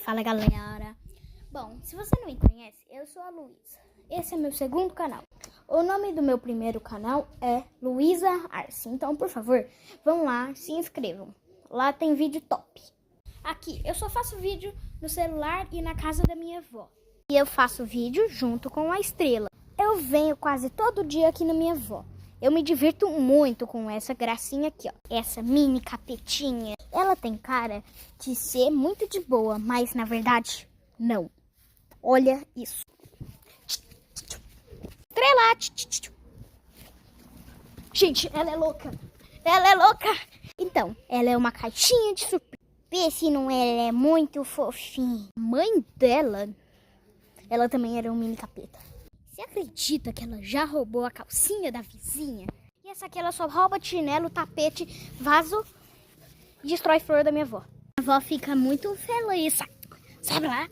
Fala, galera. Bom, se você não me conhece, eu sou a Luísa. Esse é meu segundo canal. O nome do meu primeiro canal é Luísa Arce. Então, por favor, vão lá, se inscrevam. Lá tem vídeo top. Aqui, eu só faço vídeo no celular e na casa da minha avó. E eu faço vídeo junto com a Estrela. Eu venho quase todo dia aqui na minha avó. Eu me divirto muito com essa gracinha aqui, ó. Essa mini capetinha. Ela tem cara de ser muito de boa, mas na verdade, não. Olha isso. Estrela! Gente, ela é louca. Ela é louca. Então, ela é uma caixinha de surpresa. Vê se não ela é muito fofinha. A mãe dela, ela também era um mini capeta. Você acredita que ela já roubou a calcinha da vizinha? E essa aqui ela só rouba chinelo, tapete, vaso e destrói flor da minha avó. A avó fica muito feliz. Sabe lá?